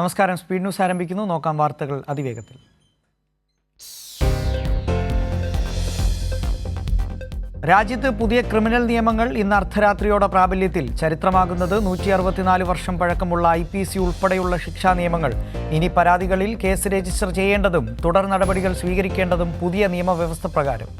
നമസ്കാരം. Speed news ആരംഭിക്കുന്നു. നോക്കാം വാർത്തകൾ അതിവേഗത്തിൽ. രാജ്യത്ത് പുതിയ ക്രിമിനൽ നിയമങ്ങൾ ഇന്ന് അർദ്ധരാത്രിയോടെ പ്രാബല്യത്തിൽ. ചരിത്രമാകുന്നത് 164 വർഷം പഴക്കമുള്ള IPC ഉൾപ്പെടെയുള്ള ശിക്ഷാ നിയമങ്ങൾ ഇനി പരാതികളിൽ കേസ് രജിസ്റ്റർ ചെയ്യേണ്ടതും തുടർ നടപടികൾ സ്വീകരിക്കേണ്ടതും പുതിയ നിയമവ്യവസ്ഥ പ്രകാരം.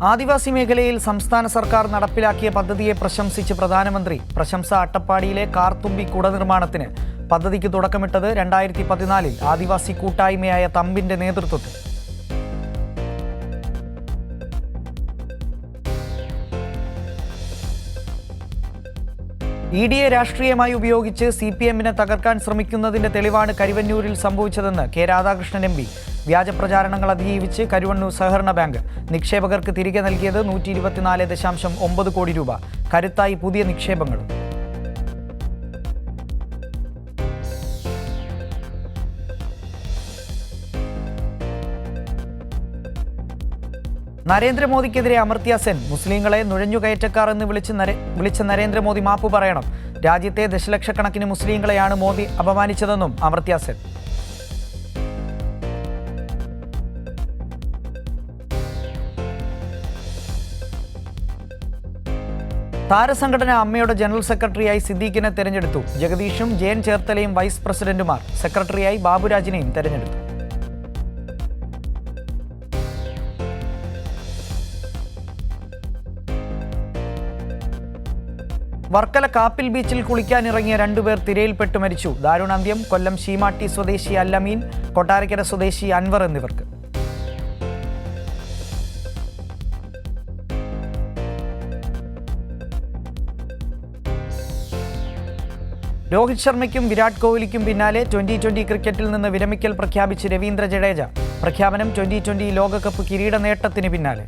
ആദിവാസി മേഖലയിൽ സംസ്ഥാന സർക്കാർ നടപ്പിലാക്കിയ പദ്ധതിയെ പ്രശംസിച്ച് പ്രധാനമന്ത്രി. പ്രശംസ അട്ടപ്പാടിയിലെ കാർത്തുമ്പി കുട നിർമ്മാണത്തിന്. പദ്ധതിക്ക് തുടക്കമിട്ടത് 2014 ആദിവാസി കൂട്ടായ്മയായ തമ്പിന്റെ നേതൃത്വത്തിൽ. EDയെ രാഷ്ട്രീയമായി ഉപയോഗിച്ച് CPMനെ തകർക്കാൻ ശ്രമിക്കുന്നതിന്റെ തെളിവാണ് കരുവന്നൂരിൽ സംഭവിച്ചതെന്ന് കെ രാധാകൃഷ്ണൻ MP. വ്യാജപ്രചാരണങ്ങൾ അതിജീവിച്ച് കരുവന്നൂർ സഹകരണ ബാങ്ക് നിക്ഷേപകർക്ക് തിരികെ നൽകിയത് 124.9 കോടി രൂപ. കരുത്തായി പുതിയ നിക്ഷേപങ്ങളും. നരേന്ദ്രമോദിക്കെതിരെ അമർത്യ സെൻ. മുസ്ലിങ്ങളെ നുഴഞ്ഞുകയറ്റക്കാർ എന്ന് വിളിച്ച നരേന്ദ്രമോദി മാപ്പ് പറയണം. രാജ്യത്തെ ദശലക്ഷക്കണക്കിന് മുസ്ലിങ്ങളെയാണ് മോദി അപമാനിച്ചതെന്നും അമർത്യ സെൻ. താരസംഘടന അമ്മയുടെ ജനറൽ സെക്രട്ടറിയായി സിദ്ദീഖിനെ തെരഞ്ഞെടുത്തു. ജഗദീഷും ജയൻ ചേർത്തലയും വൈസ് പ്രസിഡന്റുമാർ. സെക്രട്ടറിയായി ബാബുരാജിനെയും തെരഞ്ഞെടുത്തു. വർക്കല കാപ്പിൽ ബീച്ചിൽ കുളിക്കാനിറങ്ങിയ 2 പേർ തിരയിൽപ്പെട്ട് മരിച്ചു. ദാരുണാന്ത്യം. കൊല്ലം ശീമാട്ടി സ്വദേശി അല്ലമീൻ, കൊട്ടാരക്കര സ്വദേശി അൻവർ എന്നിവർക്ക്. രോഹിത് ശർമ്മയ്ക്കും വിരാട് കോഹ്ലിക്കും പിന്നാലെ 2020 ക്രിക്കറ്റിൽ നിന്ന് വിരമിക്കൽ പ്രഖ്യാപിച്ച് രവീന്ദ്ര ജഡേജ. പ്രഖ്യാപനം 2020 ലോകകപ്പ് കിരീട നേട്ടത്തിന് പിന്നാലെ.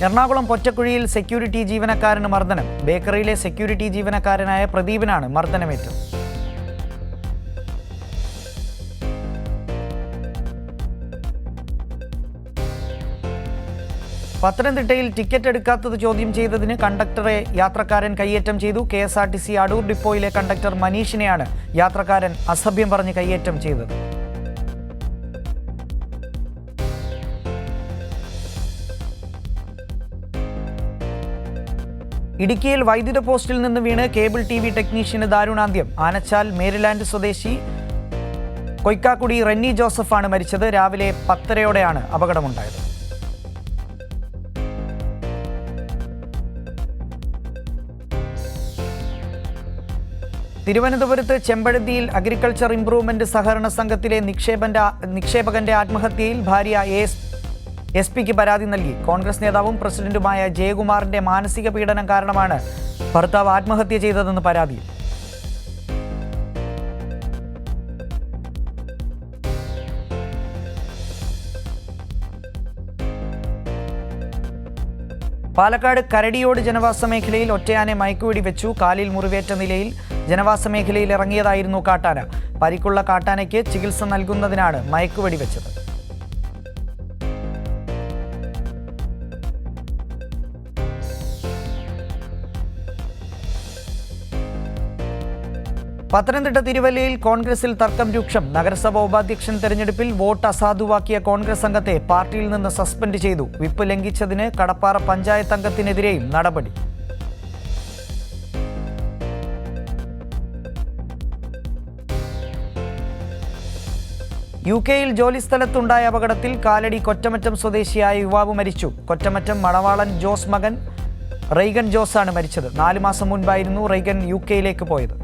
എറണാകുളം പൊറ്റക്കുഴിയിൽ സെക്യൂരിറ്റി ജീവനക്കാരന് മർദ്ദനം. ബേക്കറിയിലെ സെക്യൂരിറ്റി ജീവനക്കാരനായ പ്രദീപിനാണ് മർദ്ദനമേറ്റത്. പത്തനംതിട്ടയിൽ ടിക്കറ്റ് എടുക്കാത്തത് ചോദ്യം ചെയ്തതിന് കണ്ടക്ടറെ യാത്രക്കാരൻ കയ്യേറ്റം ചെയ്തു. KSRTC അടൂർ ഡിപ്പോയിലെ കണ്ടക്ടർ മനീഷിനെയാണ് യാത്രക്കാരൻ അസഭ്യം പറഞ്ഞ് കയ്യേറ്റം ചെയ്തത്. ഇടുക്കിയിൽ വൈദ്യുത പോസ്റ്റിൽ നിന്ന് വീണ് കേബിൾ TV ടെക്നീഷ്യന് ദാരുണാന്ത്യം. ആനച്ചാൽ മേരിലാൻഡ് സ്വദേശി കൊയ്ക്കാക്കുടി റെന്നി ജോസഫാണ് മരിച്ചത്. രാവിലെ 10:30യോടെയാണ് അപകടമുണ്ടായത്. തിരുവനന്തപുരത്ത് ചെമ്പഴന്തിയിൽ അഗ്രികൾച്ചർ ഇംപ്രൂവ്മെന്റ് സഹകരണ സംഘത്തിലെ നിക്ഷേപകന്റെ ആത്മഹത്യയിൽ ഭാര്യ SP-ക്ക് പരാതി നൽകി. കോൺഗ്രസ് നേതാവും പ്രസിഡന്റുമായ ജയകുമാറിന്റെ മാനസിക പീഡനം കാരണമാണ് ഭർത്താവ് ആത്മഹത്യ ചെയ്തതെന്ന് പരാതി. പാലക്കാട് കരടിയോട് ജനവാസ മേഖലയിൽ ഒറ്റയാനെ മയക്കുവെടി വെച്ചു. കാലിൽ മുറിവേറ്റ നിലയിൽ ജനവാസ മേഖലയിൽ ഇറങ്ങിയതായിരുന്നു കാട്ടാന. പരിക്കുള്ള കാട്ടാനയ്ക്ക് ചികിത്സ നൽകുന്നതിനാണ് മയക്കുവെടി വെച്ചത്. പത്തനംതിട്ട തിരുവല്ലയിൽ കോൺഗ്രസിൽ തർക്കം രൂക്ഷം. നഗരസഭാ ഉപാധ്യക്ഷൻ തെരഞ്ഞെടുപ്പിൽ വോട്ട് അസാധുവാക്കിയ കോൺഗ്രസ് അംഗത്തെ പാർട്ടിയിൽ നിന്ന് സസ്പെൻഡ് ചെയ്തു. വിപ്പ് ലംഘിച്ചതിന് കടപ്പാറ പഞ്ചായത്ത് അംഗത്തിനെതിരെയും നടപടി. UK-യിൽ ജോലിസ്ഥലത്തുണ്ടായ അപകടത്തിൽ കാലടി കൊറ്റമറ്റം സ്വദേശിയായ യുവാവ് മരിച്ചു. കൊറ്റമറ്റം മണവാളൻ ജോസ് മകൻ റെയ്ഗൻ ജോസാണ് മരിച്ചത്. 4 മാസം മുൻപായിരുന്നു റെയ്ഗൻ UK-യിലേക്ക് പോയത്.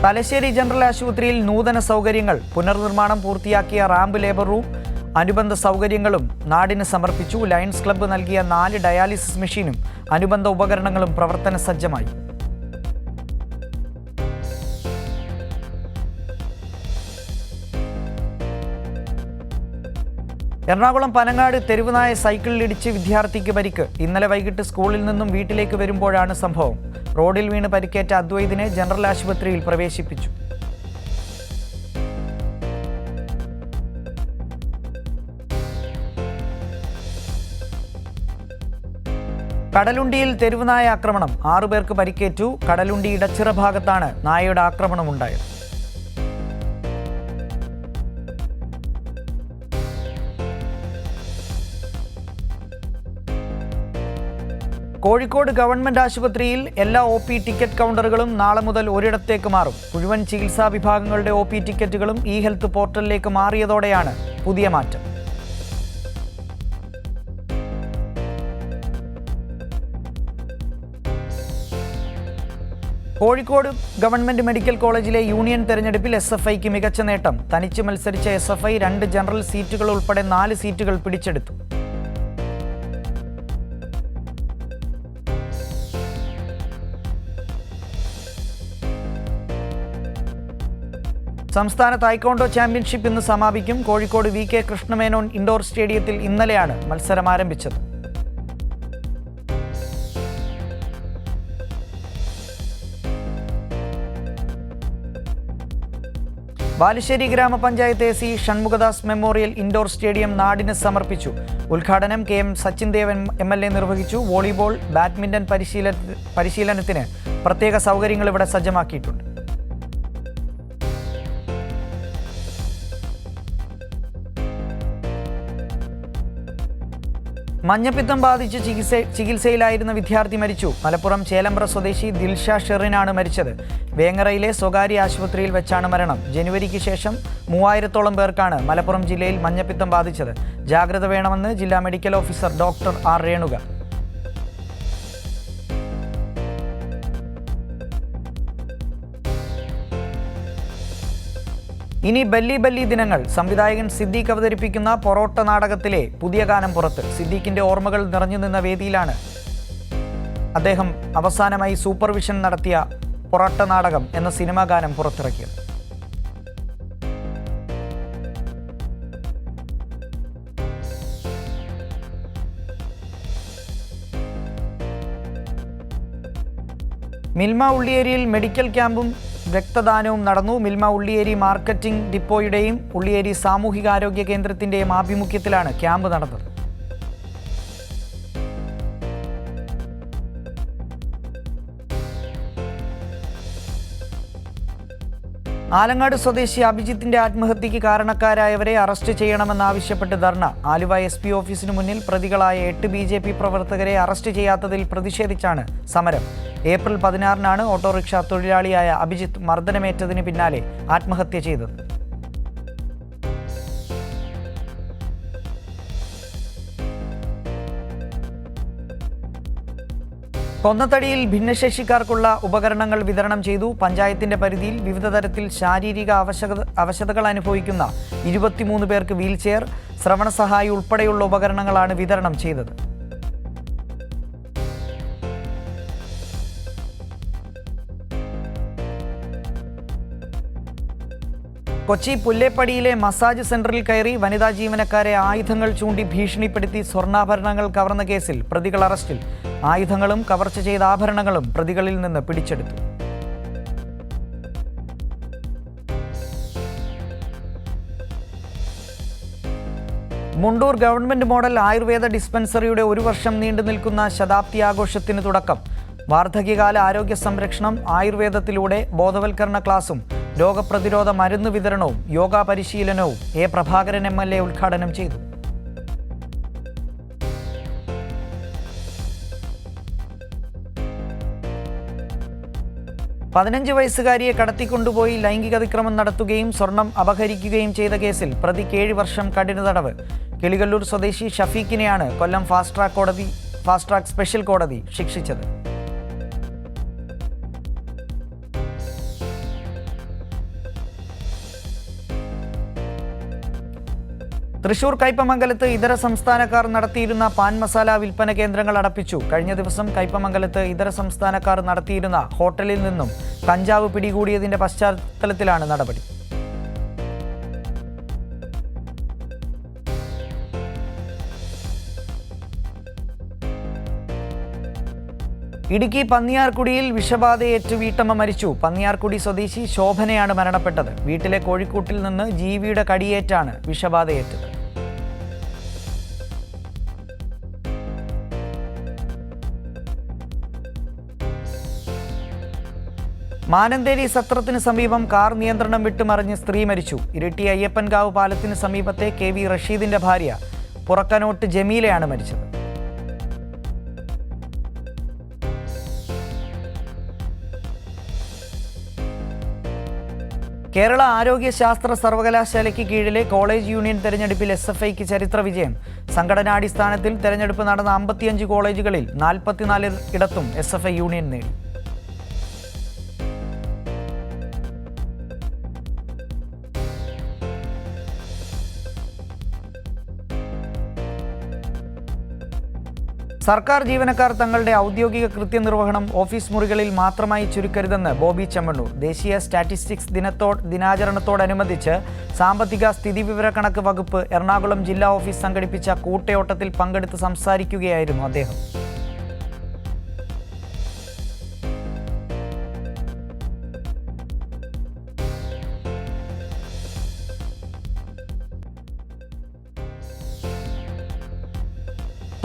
തലശ്ശേരി ജനറൽ ആശുപത്രിയിൽ നൂതന സൗകര്യങ്ങൾ. പുനർനിർമ്മാണം പൂർത്തിയാക്കിയ റാമ്പ്, ലേബർ റൂം, അനുബന്ധ സൗകര്യങ്ങളും നാടിന് സമർപ്പിച്ചു. ലയൺസ് ക്ലബ്ബ് നൽകിയ 4 ഡയാലിസിസ് മെഷീനും അനുബന്ധ ഉപകരണങ്ങളും പ്രവർത്തന സജ്ജമായി. എറണാകുളം പനങ്ങാട് തെരുവുനായ സൈക്കിളിലിടിച്ച് വിദ്യാർത്ഥിക്ക് പരിക്ക്. ഇന്നലെ വൈകിട്ട് സ്കൂളിൽ നിന്നും വീട്ടിലേക്ക് വരുമ്പോഴാണ് സംഭവം. റോഡിൽ വീണ് പരിക്കേറ്റ അദ്വൈതിനെ ജനറൽ ആശുപത്രിയിൽ പ്രവേശിപ്പിച്ചു. കടലുണ്ടിയിൽ തെരുവുനായ ആക്രമണം. 6 പേർക്ക് പരിക്കേറ്റു. കടലുണ്ടി ഇടച്ചിറ ഭാഗത്താണ് നായയുടെ ആക്രമണമുണ്ടായത്. കോഴിക്കോട് ഗവൺമെന്റ് ആശുപത്രിയിൽ എല്ലാ OP ടിക്കറ്റ് കൗണ്ടറുകളും നാളെ മുതൽ ഒരിടത്തേക്ക് മാറും. മുഴുവൻ ചികിത്സാ വിഭാഗങ്ങളുടെ OP ടിക്കറ്റുകളും ഇ-ഹെൽത്ത് പോർട്ടലിലേക്ക് മാറിയതോടെയാണ് പുതിയ മാറ്റം. കോഴിക്കോട് ഗവൺമെന്റ് മെഡിക്കൽ കോളേജിലെ യൂണിയൻ തെരഞ്ഞെടുപ്പിൽ SFIക്ക് മികച്ച നേട്ടം. തനിച്ച് മത്സരിച്ച SFI 2 ജനറൽ സീറ്റുകൾ ഉൾപ്പെടെ 4 സീറ്റുകൾ പിടിച്ചെടുത്തു. സംസ്ഥാന തായ്ക്കൊണ്ടോ ചാമ്പ്യൻഷിപ്പ് ഇന്ന് സമാപിക്കും. കോഴിക്കോട് VK കൃഷ്ണമേനോൻ ഇൻഡോർ സ്റ്റേഡിയത്തിൽ ഇന്നലെയാണ് മത്സരം ആരംഭിച്ചത്. ബാലുശ്ശേരി ഗ്രാമപഞ്ചായത്ത് AC Shanmughadas memorial indoor stadium നാടിന് സമർപ്പിച്ചു. ഉദ്ഘാടനം KM സച്ചിൻ ദേവ് MLA നിർവഹിച്ചു. വോളിബോൾ, ബാഡ്മിന്റൺ പരിശീലനത്തിന് പ്രത്യേക സൗകര്യങ്ങൾ ഇവിടെ സജ്ജമാക്കിയിട്ടുണ്ട്. മഞ്ഞപ്പിത്തം ബാധിച്ച് ചികിത്സയിലായിരുന്ന വിദ്യാർത്ഥി മരിച്ചു. മലപ്പുറം ചേലമ്പ്ര സ്വദേശി ദിൽഷ ഷെറിനാണ് മരിച്ചത്. വേങ്ങരയിലെ സ്വകാര്യ ആശുപത്രിയിൽ വെച്ചാണ് മരണം. ജനുവരിക്ക് ശേഷം 3000-ഓളം പേർക്കാണ് മലപ്പുറം ജില്ലയിൽ മഞ്ഞപ്പിത്തം ബാധിച്ചത്. ജാഗ്രത വേണമെന്ന് ജില്ലാ medical officer doctor R Renuka. ഇനി ബല്ലി ബല്ലി ദിനങ്ങൾ. സംവിധായകൻ സിദ്ദീഖ് അവതരിപ്പിക്കുന്ന പൊറോട്ട നാടകത്തിലെ പുതിയ ഗാനം പുറത്ത്. സിദ്ദീഖിന്റെ ഓർമ്മകൾ നിറഞ്ഞു നിന്ന വേദിയിലാണ് അദ്ദേഹം അവസാനമായി സൂപ്പർവിഷൻ നടത്തിയ പൊറോട്ട നാടകം എന്ന സിനിമാ ഗാനം പുറത്തിറക്കിയത്. മിൽമ ഉള്ളിയേരിയിൽ മെഡിക്കൽ ക്യാമ്പും രക്തദാനവും നടന്നു. മിൽമ ഉള്ളിയേരി മാർക്കറ്റിംഗ് ഡിപ്പോയുടെയും ഉള്ളിയേരി സാമൂഹികാരോഗ്യ കേന്ദ്രത്തിന്റെയും ആഭിമുഖ്യത്തിലാണ് ക്യാമ്പ് നടന്നത്. ആലങ്ങാട് സ്വദേശി അഭിജിത്തിന്റെ ആത്മഹത്യക്ക് കാരണക്കാരായവരെ അറസ്റ്റ് ചെയ്യണമെന്നാവശ്യപ്പെട്ട് ധർണ. ആലുവ SP ഓഫീസിനു മുന്നിൽ പ്രതികളായ 8 BJP പ്രവർത്തകരെ അറസ്റ്റ് ചെയ്യാത്തതിൽ പ്രതിഷേധിച്ചാണ് സമരം. ഏപ്രിൽ 16-നാണ് ഓട്ടോറിക്ഷ തൊഴിലാളിയായ അഭിജിത്ത് മർദ്ദനമേറ്റതിന് പിന്നാലെ ആത്മഹത്യ ചെയ്തത്. കൊന്നത്തടിയിൽ ഭിന്നശേഷിക്കാർക്കുള്ള ഉപകരണങ്ങൾ വിതരണം ചെയ്തു. പഞ്ചായത്തിന്റെ പരിധിയിൽ വിവിധ തരത്തിൽ ശാരീരിക അവശതകൾ അനുഭവിക്കുന്ന 23 പേർക്ക് വീൽചെയർ, ശ്രവണ സഹായി ഉൾപ്പെടെയുള്ള ഉപകരണങ്ങളാണ് വിതരണം ചെയ്തത്. കൊച്ചി പുല്ലേപ്പടിയിലെ മസാജ് സെന്ററിൽ കയറി വനിതാ ജീവനക്കാരെ ആയുധങ്ങൾ ചൂണ്ടി ഭീഷണിപ്പെടുത്തി സ്വർണ്ണാഭരണങ്ങൾ കവർന്ന കേസിൽ പ്രതികൾ അറസ്റ്റിൽ. ആയുധങ്ങളും കവർച്ച ചെയ്ത ആഭരണങ്ങളും പ്രതികളിൽ നിന്ന് പിടിച്ചെടുത്തു. മുണ്ടൂർ ഗവൺമെന്റ് മോഡൽ ആയുർവേദ ഡിസ്പെൻസറിയുടെ 1 വർഷം നീണ്ടു നിൽക്കുന്ന ശതാബ്ദി ആഘോഷത്തിന് തുടക്കം. വാർദ്ധക്യകാല ആരോഗ്യ സംരക്ഷണം, ആയുർവേദത്തിലൂടെ ബോധവൽക്കരണ ക്ലാസും രോഗപ്രതിരോധ മരുന്ന് വിതരണവും യോഗ പരിശീലനവും A പ്രഭാകരൻ MLA ഉദ്ഘാടനം ചെയ്തു. പതിനഞ്ച് വയസ്സുകാരിയെ കടത്തിക്കൊണ്ടുപോയി ലൈംഗികാതിക്രമം നടത്തുകയും സ്വർണം അപഹരിക്കുകയും ചെയ്ത കേസിൽ പ്രതിക്ക് 7 വർഷം കഠിന തടവ്. കിളികല്ലൂർ സ്വദേശി ഷഫീഖിനെയാണ് കൊല്ലം ഫാസ്റ്റ് ട്രാക്ക് സ്പെഷ്യൽ കോടതി ശിക്ഷിച്ചത്. തൃശൂർ കയ്പമംഗലത്ത് ഇതര സംസ്ഥാനക്കാർ നടത്തിയിരുന്ന പാൻ മസാല വിൽപ്പന കേന്ദ്രങ്ങൾ അടപ്പിച്ചു. കഴിഞ്ഞ ദിവസം കയ്പമംഗലത്ത് ഇതര സംസ്ഥാനക്കാർ നടത്തിയിരുന്ന ഹോട്ടലിൽ നിന്നും കഞ്ചാവ് പിടികൂടിയതിന്റെ പശ്ചാത്തലത്തിലാണ് നടപടി. ഇടുക്കി പന്നിയാർക്കുടിയിൽ വിഷബാധയേറ്റ് വീട്ടമ്മ മരിച്ചു. പന്നിയാർക്കുടി സ്വദേശി ശോഭനയാണ് മരണപ്പെട്ടത്. വീട്ടിലെ കോഴിക്കൂട്ടിൽ നിന്ന് ജീവിയുടെ കടിയേറ്റാണ് വിഷബാധയേറ്റത്. മാനന്തേരി സത്രത്തിന് സമീപം കാർ നിയന്ത്രണം വിട്ടുമറിഞ്ഞ് സ്ത്രീ മരിച്ചു. ഇരിട്ടി അയ്യപ്പൻകാവ് പാലത്തിന് സമീപത്തെ KV റഷീദിന്റെ ഭാര്യ പുറക്കനോട്ട് ജമീലയാണ് മരിച്ചത്. കേരള ആരോഗ്യശാസ്ത്ര സർവകലാശാലയ്ക്ക് കീഴിലെ കോളേജ് യൂണിയൻ തെരഞ്ഞെടുപ്പിൽ SFIക്ക് ചരിത്ര വിജയം. സംഘടനാടിസ്ഥാനത്തിൽ തെരഞ്ഞെടുപ്പ് നടന്ന 55 കോളേജുകളിൽ 44 ഇടത്തും SFI യൂണിയൻ നേടി. സർക്കാർ ജീവനക്കാർ തങ്ങളുടെ ഔദ്യോഗിക കൃത്യനിർവഹണം ഓഫീസ് മുറികളിൽ മാത്രമായി ചുരുക്കരുതെന്ന് ബോബി ചെമ്മണ്ണൂർ. ദേശീയ സ്റ്റാറ്റിസ്റ്റിക്സ് ദിനാചരണത്തോടനുബന്ധിച്ച് സാമ്പത്തിക സ്ഥിതിവിവരക്കണക്ക് വകുപ്പ് എറണാകുളം ജില്ലാ ഓഫീസ് സംഘടിപ്പിച്ച കൂട്ടയോട്ടത്തിൽ പങ്കെടുത്ത് സംസാരിക്കുകയായിരുന്നു അദ്ദേഹം.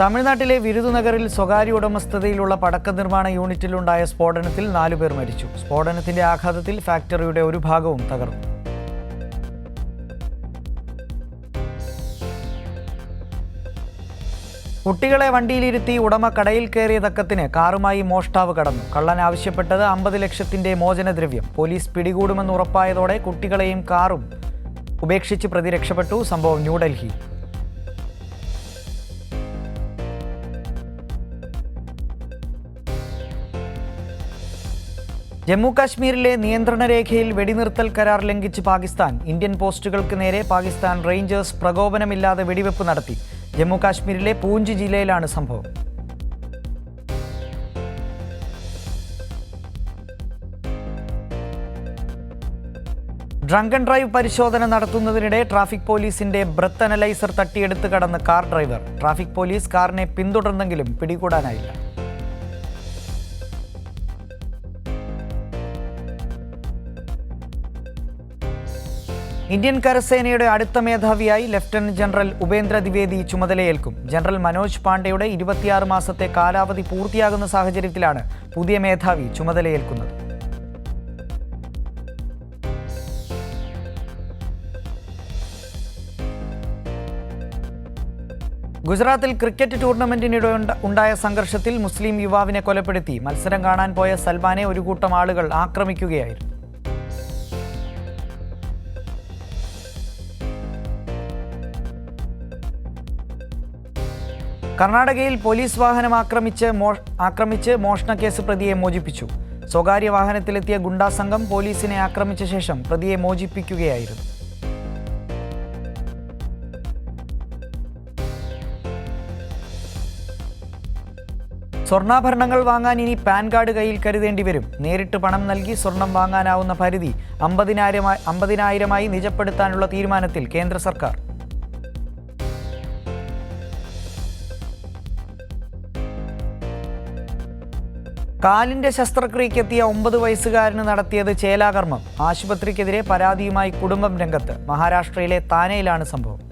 തമിഴ്നാട്ടിലെ വിരുദുനഗറിൽ സ്വകാര്യ ഉടമസ്ഥതയിലുള്ള പടക്ക നിർമ്മാണ യൂണിറ്റിലുണ്ടായ സ്ഫോടനത്തിൽ 4 പേർ മരിച്ചു. സ്ഫോടനത്തിന്റെ ആഘാതത്തിൽ ഫാക്ടറിയുടെ ഒരു ഭാഗവും തകർന്നു. കുട്ടികളെ വണ്ടിയിലിരുത്തി ഉടമ കടയിൽ കയറിയ തക്കത്തിന് കാറുമായി മോഷ്ടാവ് കടന്നു. കള്ളൻ ആവശ്യപ്പെട്ടത് 50 ലക്ഷത്തിന്റെ മോചനദ്രവ്യം. പോലീസ് പിടികൂടുമെന്ന് ഉറപ്പായതോടെ കുട്ടികളെയും കാറും ഉപേക്ഷിച്ച് പ്രതി രക്ഷപ്പെട്ടു. സംഭവം ന്യൂഡൽഹി. ജമ്മു കാശ്മീരിലെ നിയന്ത്രണ രേഖയിൽ വെടിനിർത്തൽ കരാർ ലംഘിച്ച് പാകിസ്ഥാൻ. ഇന്ത്യൻ പോസ്റ്റുകൾക്ക് നേരെ പാകിസ്ഥാൻ റേഞ്ചേഴ്സ് പ്രകോപനമില്ലാതെ വെടിവെപ്പ് നടത്തി. ജമ്മു കാശ്മീരിലെ പൂഞ്ച് ജില്ലയിലാണ് സംഭവം. ഡ്രങ്ക് ആൻഡ് ഡ്രൈവ് പരിശോധന നടത്തുന്നതിനിടെ ട്രാഫിക് പോലീസിന്റെ ബ്രത്ത് അനലൈസർ തട്ടിയെടുത്ത് കടന്ന് കാർ ഡ്രൈവർ. ട്രാഫിക് പോലീസ് കാറിനെ പിന്തുടർന്നെങ്കിലും പിടികൂടാനായില്ല. ഇന്ത്യൻ കരസേനയുടെ അടുത്ത മേധാവിയായി ലഫ്റ്റനന്റ് ജനറൽ ഉപേന്ദ്ര ദ്വിവേദി ചുമതലയേൽക്കും. ജനറൽ മനോജ് പാണ്ഡെയുടെ 26 മാസത്തെ കാലാവധി പൂർത്തിയാകുന്ന സാഹചര്യത്തിലാണ് പുതിയ മേധാവി ചുമതലയേൽക്കുന്നത്. ഗുജറാത്തിൽ ക്രിക്കറ്റ് ടൂർണമെന്റിനിടെ ഉണ്ടായ സംഘർഷത്തിൽ മുസ്ലിം യുവാവിനെ കൊലപ്പെടുത്തി. മത്സരം കാണാൻ പോയ സൽമാനെ ഒരു കൂട്ടം ആളുകൾ ആക്രമിക്കുകയായിരുന്നു. കർണാടകയിൽ പോലീസ് വാഹനം ആക്രമിച്ച് മോഷണക്കേസ് പ്രതിയെ മോചിപ്പിച്ചു. സ്വകാര്യ വാഹനത്തിലെത്തിയ ഗുണ്ടാ സംഘം പോലീസിനെ ആക്രമിച്ച ശേഷം പ്രതിയെ മോചിപ്പിക്കുകയായിരുന്നു. സ്വർണ്ണാഭരണങ്ങൾ വാങ്ങാൻ ഇനി പാൻ കാർഡ് കയ്യിൽ കരുതേണ്ടി വരും. നേരിട്ട് പണം നൽകി സ്വർണം വാങ്ങാനാവുന്ന പരിധി 50,000 നിജപ്പെടുത്താനുള്ള തീരുമാനത്തിൽ കേന്ദ്ര സർക്കാർ. കാലിന്റെ ശസ്ത്രക്രിയക്കെത്തിയ 9 വയസ്സുകാരന് നടത്തിയത് ചേലാകർമ്മം. ആശുപത്രിക്കെതിരെ പരാതിയുമായി കുടുംബം രംഗത്ത്. മഹാരാഷ്ട്രയിലെ താനെയിലാണ് സംഭവം.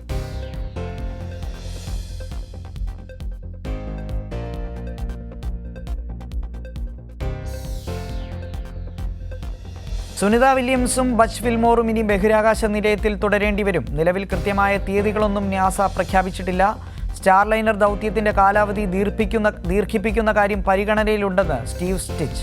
സുനിത വില്യംസും ബച്ച് ഫിൽമോറും ഇനി ബഹിരാകാശ നിലയത്തിൽ തുടരേണ്ടി വരും. നിലവിൽ കൃത്യമായ തീയതികളൊന്നും നാസ പ്രഖ്യാപിച്ചിട്ടില്ല. സ്റ്റാർലൈനർ ദൗത്യത്തിന്റെ കാലാവധി ദീർഘിപ്പിക്കുന്ന കാര്യം പരിഗണനയിലുണ്ടെന്ന് സ്റ്റീവ് സ്റ്റിച്ച്.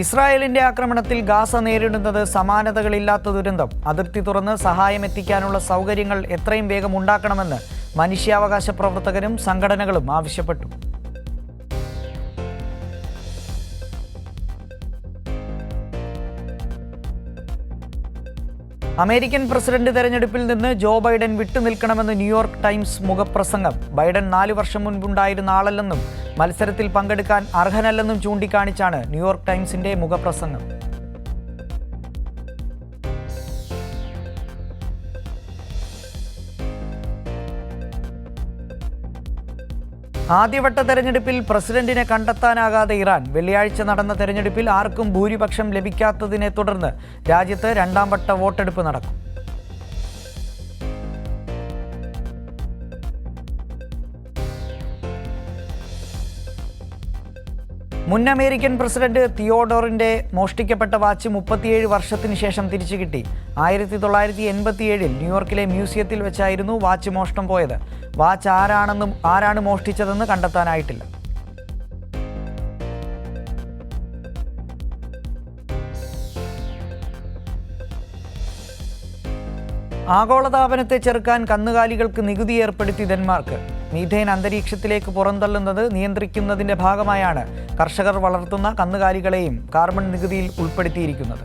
ഇസ്രായേലിന്റെ ആക്രമണത്തിൽ ഗാസ നേരിടുന്നത് സമാനതകളില്ലാത്ത ദുരന്തം. അതിർത്തി തുറന്ന് സഹായം എത്തിക്കാനുള്ള സൗകര്യങ്ങൾ എത്രയും വേഗം ഉണ്ടാക്കണമെന്ന് മനുഷ്യാവകാശ പ്രവർത്തകരും സംഘടനകളും ആവശ്യപ്പെട്ടു. അമേരിക്കൻ പ്രസിഡന്റ് തെരഞ്ഞെടുപ്പിൽ നിന്ന് ജോ ബൈഡൻ വിട്ടുനിൽക്കണമെന്ന് ന്യൂയോർക്ക് ടൈംസ് മുഖപ്രസംഗം. ബൈഡൻ 4 വർഷം മുൻപുണ്ടായിരുന്ന ആളല്ലെന്നും മത്സരത്തിൽ പങ്കെടുക്കാൻ അർഹനല്ലെന്നും ചൂണ്ടിക്കാണിച്ചാണ് ന്യൂയോർക്ക് ടൈംസിന്റെ മുഖപ്രസംഗം. ആദ്യവട്ട തെരഞ്ഞെടുപ്പിൽ പ്രസിഡന്റിനെ കണ്ടെത്താനാകാതെ ഇറാൻ. വെള്ളിയാഴ്ച നടന്ന തെരഞ്ഞെടുപ്പിൽ ആർക്കും ഭൂരിപക്ഷം ലഭിക്കാത്തതിനെ തുടർന്ന് രാജ്യത്ത് രണ്ടാം വട്ട വോട്ടെടുപ്പ് നടക്കും. മുൻ അമേരിക്കൻ പ്രസിഡന്റ് തിയോഡോറിന്റെ മോഷ്ടിക്കപ്പെട്ട വാച്ച് 37 വർഷത്തിന് ശേഷം തിരിച്ചു കിട്ടി. 1987 ന്യൂയോർക്കിലെ മ്യൂസിയത്തിൽ വെച്ചായിരുന്നു വാച്ച് മോഷണം പോയത്. വാച്ച് ആരാണ് മോഷ്ടിച്ചതെന്ന് കണ്ടെത്താനായിട്ടില്ല. ആഗോളതാപനത്തെ ചെറുക്കാൻ കന്നുകാലികൾക്ക് നികുതി ഏർപ്പെടുത്തി ഡെൻമാർക്ക്. മീഥേൻ അന്തരീക്ഷത്തിലേക്ക് പുറന്തള്ളുന്നത് നിയന്ത്രിക്കുന്നതിന്റെ ഭാഗമായാണ് കർഷകർ വളർത്തുന്ന കന്നുകാലികളെയും കാർബൺ നികുതിയിൽ ഉൾപ്പെടുത്തിയിരിക്കുന്നത്.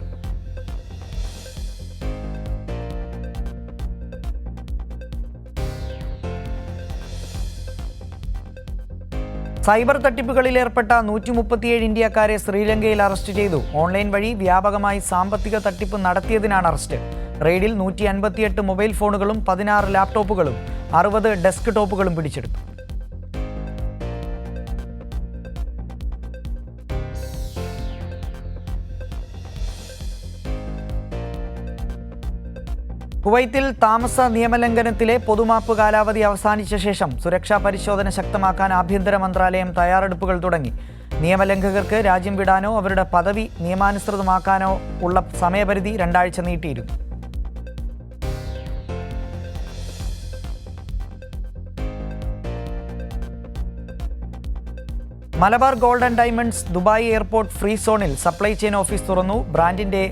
സൈബർ തട്ടിപ്പുകളിൽ ഏർപ്പെട്ട 137 ഇന്ത്യക്കാരെ ശ്രീലങ്കയിൽ അറസ്റ്റ് ചെയ്തു. ഓൺലൈൻ വഴി വ്യാപകമായി സാമ്പത്തിക തട്ടിപ്പ് നടത്തിയതിനാണ് അറസ്റ്റ്. റെയ്ഡിൽ 158 മൊബൈൽ ഫോണുകളും 16 ലാപ്ടോപ്പുകളും 60 ഡെസ്ക് ടോപ്പുകളും പിടിച്ചെടുത്തു. കുവൈത്തിൽ താമസ നിയമലംഘനത്തിലെ പൊതുമാപ്പ് കാലാവധി അവസാനിച്ച ശേഷം സുരക്ഷാ പരിശോധന ശക്തമാക്കാൻ ആഭ്യന്തര മന്ത്രാലയം തയ്യാറെടുപ്പുകൾ തുടങ്ങി. നിയമലംഘകർക്ക് രാജ്യം വിടാനോ അവരുടെ പദവി നിയമാനുസൃതമാക്കാനോ ഉള്ള സമയപരിധി 2 ആഴ്ച നീട്ടിയിരുന്നു. Malabar gold and diamonds Dubai airport free സോണിൽ സപ്ലൈ ചെയിൻ ഓഫീസ് തുറന്നു. ബ്രാൻഡിന്റെ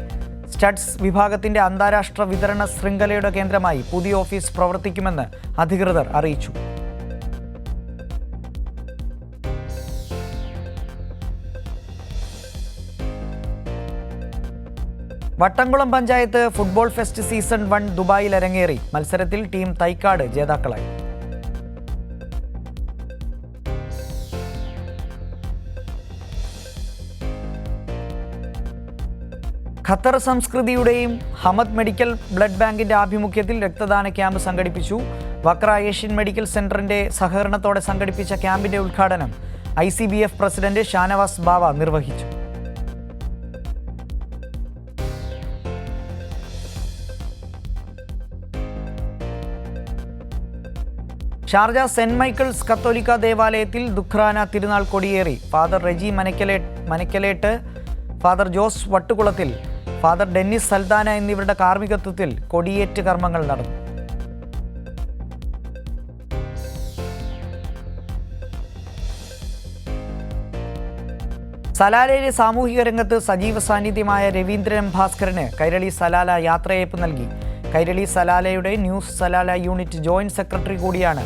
സ്റ്റഡ്സ് വിഭാഗത്തിന്റെ അന്താരാഷ്ട്ര വിതരണ ശൃംഖലയുടെ കേന്ദ്രമായി പുതിയ ഓഫീസ് പ്രവർത്തിക്കുമെന്ന് അധികൃതർ അറിയിച്ചു. Vattamkulam panchayat football fest season 1 ദുബായിൽ അരങ്ങേറി. മത്സരത്തിൽ ടീം തൈക്കാട് ജേതാക്കളായി. ഖത്തർ സംസ്കൃതിയുടെയും ഹമദ് മെഡിക്കൽ ബ്ലഡ് ബാങ്കിന്റെ ആഭിമുഖ്യത്തിൽ രക്തദാന ക്യാമ്പ് സംഘടിപ്പിച്ചു. വക്ര ഏഷ്യൻ മെഡിക്കൽ സെന്ററിന്റെ സഹകരണത്തോടെ സംഘടിപ്പിച്ച ക്യാമ്പിന്റെ ഉദ്ഘാടനം ICBF പ്രസിഡന്റ് ഷാനവാസ് ബാവ നിർവഹിച്ചു. ഷാർജ സെന്റ് മൈക്കിൾസ് കത്തോലിക്ക ദേവാലയത്തിൽ ദുഃഖ്രാന തിരുനാൾ കൊടിയേറി. ഫാദർ റെജി മനക്കലേട്ട്, ഫാദർ ജോസ് വട്ടുകുളത്തിൽ, ഫാദർ ഡെന്നിസ് സൽദാന എന്നിവരുടെ കാർമ്മികത്വത്തിൽ കൊടിയേറ്റ് കർമ്മങ്ങൾ നടന്നു. സലാലയിലെ സാമൂഹിക രംഗത്ത് സജീവ സാന്നിധ്യമായ രവീന്ദ്രൻ ഭാസ്കരന് കൈരളി സലാല യാത്രയയപ്പ് നൽകി. കൈരളി സലാലയുടെ news Salalah unit joint secretary കൂടിയാണ്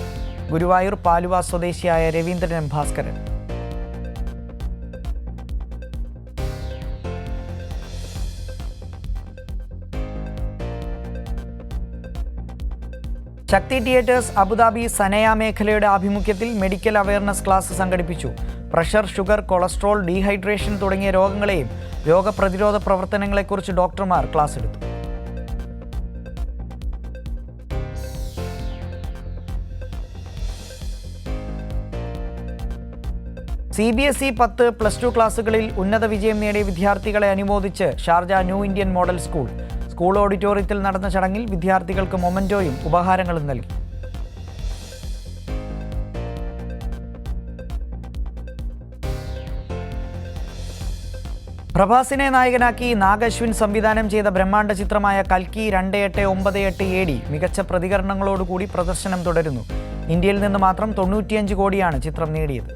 ഗുരുവായൂർ പാലുവ സ്വദേശിയായ രവീന്ദ്രൻ ഭാസ്കരൻ. ശക്തി തിയേറ്റേഴ്സ് അബുദാബി സനയ മേഖലയുടെ ആഭിമുഖ്യത്തിൽ മെഡിക്കൽ അവയർനെസ് ക്ലാസ് സംഘടിപ്പിച്ചു. പ്രഷർ, ഷുഗർ, കൊളസ്ട്രോൾ, ഡീഹൈഡ്രേഷൻ തുടങ്ങിയ രോഗങ്ങളെയും രോഗപ്രതിരോധ പ്രവർത്തനങ്ങളെക്കുറിച്ച് ഡോക്ടർമാർ ക്ലാസ് എടുത്തു. CBSE 10+2 ക്ലാസുകളിൽ ഉന്നത വിജയം നേടിയ വിദ്യാർത്ഥികളെ അനുമോദിച്ച് Sharjah new Indian model school. School ഓഡിറ്റോറിയത്തിൽ നടന്ന ചടങ്ങിൽ വിദ്യാർത്ഥികൾക്ക് മൊമെന്റോയും ഉപഹാരങ്ങളും നൽകി. പ്രഭാസിനെ നായകനാക്കി നാഗശ്വിൻ സംവിധാനം ചെയ്ത ബ്രഹ്മാണ്ഡ ചിത്രമായ കൽക്കി 2898 AD മികച്ച പ്രതികരണങ്ങളോടുകൂടി പ്രദർശനം തുടരുന്നു. ഇന്ത്യയിൽ നിന്ന് മാത്രം 95 കോടിയാണ് ചിത്രം നേടിയത്.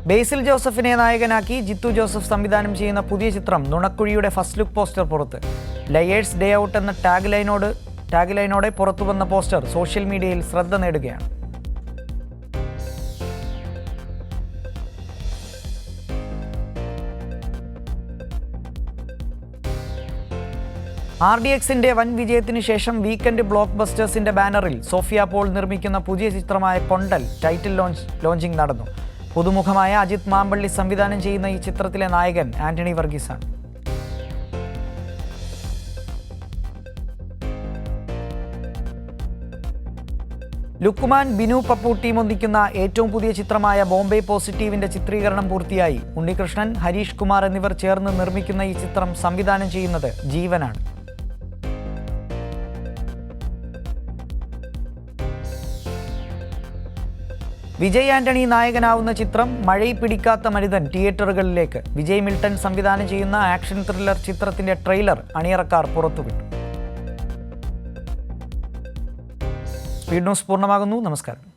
ബേസിൽ ജോസഫിനെ നായകനാക്കി ജിത്തു ജോസഫ് സംവിധാനം ചെയ്യുന്ന പുതിയ ചിത്രം നുണക്കുഴിയുടെ ഫസ്റ്റ് ലുക്ക് പോസ്റ്റർ പുറത്ത്. ലയേഴ്സ് ഡേ ഔട്ട് എന്ന ടാഗ്ലൈനോടെ പുറത്തുവന്ന പോസ്റ്റർ സോഷ്യൽ മീഡിയയിൽ ശ്രദ്ധ നേടുകയാണ്. RDXന്റെ വൻ വിജയത്തിന് ശേഷം വീക്കെൻഡ് ബ്ലോക്ക് ബസ്റ്റേഴ്സിന്റെ ബാനറിൽ സോഫിയ പോൾ നിർമ്മിക്കുന്ന പുതിയ ചിത്രമായ കൊണ്ടൽ ടൈറ്റിൽ ലോഞ്ചിങ് നടന്നു. പുതുമുഖമായ അജിത് മാമ്പള്ളി സംവിധാനം ചെയ്യുന്ന ഈ ചിത്രത്തിലെ നായകൻ ആന്റണി വർഗീസാണ്. ലുക്കുമാൻ ബിനു പപ്പു ടീം ഒന്നിക്കുന്ന ഏറ്റവും പുതിയ ചിത്രമായ ബോംബെ പോസിറ്റീവിന്റെ ചിത്രീകരണം പൂർത്തിയായി. ഉണ്ണികൃഷ്ണൻ, ഹരീഷ് കുമാർ എന്നിവർ ചേർന്ന് നിർമ്മിക്കുന്ന ഈ ചിത്രം സംവിധാനം ചെയ്യുന്നത് ജീവനാണ്. വിജയ് ആന്റണി നായകനാവുന്ന ചിത്രം മഴയിൽ പിടിക്കാത്ത മനിതൻ തിയേറ്ററുകളിലേക്ക്. വിജയ് മിൽട്ടൺ സംവിധാനം ചെയ്യുന്ന ആക്ഷൻ ത്രില്ലർ ചിത്രത്തിന്റെ ട്രെയിലർ അണിയറക്കാർ പുറത്തുവിട്ടു. സ്പീഡ് ന്യൂസ് പൂർണ്ണമാകുന്നു. നമസ്കാരം.